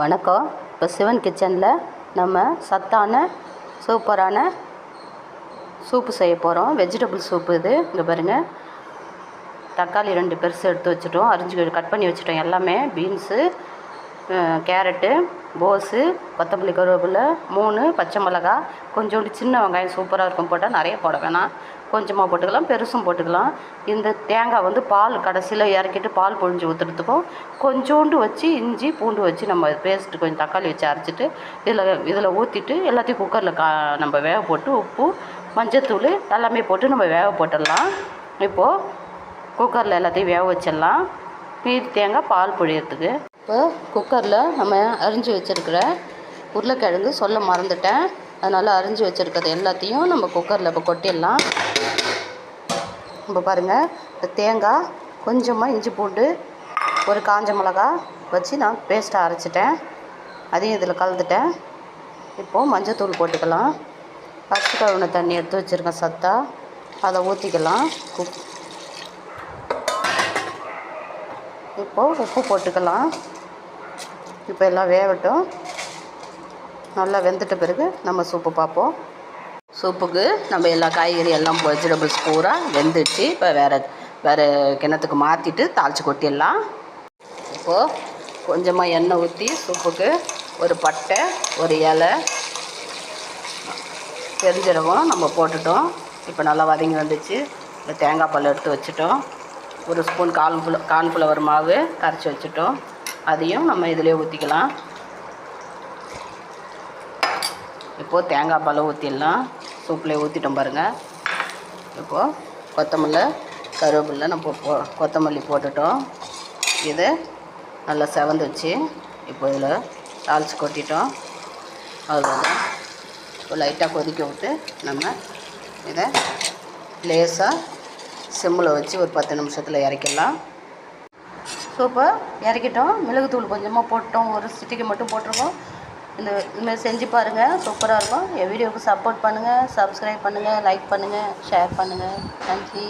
வணக்கம். இப்போ சிவன் கிச்சனில் நம்ம சத்தான சூப்பரான சூப்பு செய்ய போகிறோம். வெஜிடபிள் சூப்பு இது. இங்கே பாருங்கள், தக்காளி 2 பெருசு எடுத்து வச்சுட்டோம், அரிஞ்சு கட் பண்ணி வச்சுட்டோம். எல்லாமே பீன்ஸு, கேரட்டு, கோஸு, கொத்தமல்லி, கருவேப்பிலை, 3 பச்சை மிளகா, கொஞ்சோண்டு சின்ன வெங்காயம் சூப்பராக இருக்கும். போட்டால் நிறைய போட வேணாம், கொஞ்சமாக போட்டுக்கலாம், பெருசும் போட்டுக்கலாம். இந்த தேங்காய் வந்து பால் கடைசியில் இறக்கிட்டு பால் பொழிஞ்சு ஊற்றுறதுக்கும் கொஞ்சோண்டு வச்சு இஞ்சி பூண்டு வச்சு நம்ம பேஸ்ட்டு கொஞ்சம் தக்காளி வச்சு அரைச்சிட்டு இதில் ஊற்றிட்டு எல்லாத்தையும் குக்கரில் நம்ம வேக போட்டு உப்பு மஞ்சத்தூள் எல்லாமே போட்டு நம்ம வேக போட்டுடலாம். இப்போது குக்கரில் எல்லாத்தையும் வேக வச்சிடலாம். மீதி தேங்காய் பால் பொழியறதுக்கு. இப்போ குக்கரில் நம்ம அரிஞ்சு வச்சுருக்கிற உருளைக்கிழங்கு சொல்ல மறந்துட்டேன், அதனால் அரிஞ்சு வச்சுருக்கிறது எல்லாத்தையும் நம்ம குக்கரில் இப்போ கொட்டிடலாம். இப்போ பாருங்கள், இந்த தேங்காய், கொஞ்சமாக இஞ்சி பூண்டு, ஒரு காஞ்ச மிளகா வச்சு நான் பேஸ்ட்டாக அரைச்சிட்டேன், அதையும் இதில் கலந்துட்டேன். இப்போது மஞ்சத்தூள் போட்டுக்கலாம். பச்சை கழுவின தண்ணி எடுத்து வச்சுருக்கேன் சத்தா, அதை ஊற்றிக்கலாம். இப்போது உப்பு போட்டுக்கலாம். இப்போ எல்லாம் வேகட்டும். நல்லா வெந்துட்ட பிறகு நம்ம சூப்பு பார்ப்போம். சூப்புக்கு நம்ம எல்லா காய்கறி எல்லாம் வெஜிடபிள்ஸ் பூரா வெந்துடுச்சு. இப்போ வேறு கிணத்துக்கு மாற்றிட்டு தாளித்து கொட்டிடலாம். இப்போது கொஞ்சமாக எண்ணெய் ஊற்றி சூப்புக்கு ஒரு பட்டை, ஒரு இலை, பெருஞ்சீரகம் நம்ம போட்டுட்டோம். இப்போ நல்லா வதங்கி வந்துச்சு. இப்போ தேங்காய் பால் எடுத்து வச்சுட்டோம். ஒரு ஸ்பூன் கார்ன்ஃப்ளவர் மாவு கரைச்சி வச்சுட்டோம், அதையும் நம்ம இதிலே ஊற்றிக்கலாம். இப்போது தேங்காய் பால் ஊற்றிடலாம். சூப்பில் ஊற்றிட்டோம் பாருங்கள். இப்போது கொத்தமல்லி, கருவேப்பிலை நம்ம கொத்தமல்லி போட்டுட்டோம். இது நல்லா செவந்துச்சு. இப்போ இதில் தாளித்து கொட்டிட்டோம். அவ்வளோதான். இப்போ லைட்டாக கொதிக்க விட்டு நம்ம இதை லேசாக சிம்மில் வச்சு ஒரு 10 நிமிஷத்தில் இறக்கிடலாம். சூப்பை இறக்கிட்டோம். மிளகுத்தூள் கொஞ்சமாக போட்டோம், ஒரு சிட்டிக்கு மட்டும் போட்டிருக்கோம். இதுமாதிரி செஞ்சு பாருங்கள், சூப்பராக இருக்கும். என் வீடியோவுக்கு சப்போர்ட் பண்ணுங்கள், சப்ஸ்கிரைப் பண்ணுங்கள், லைக் பண்ணுங்கள், ஷேர் பண்ணுங்கள். நன்றி.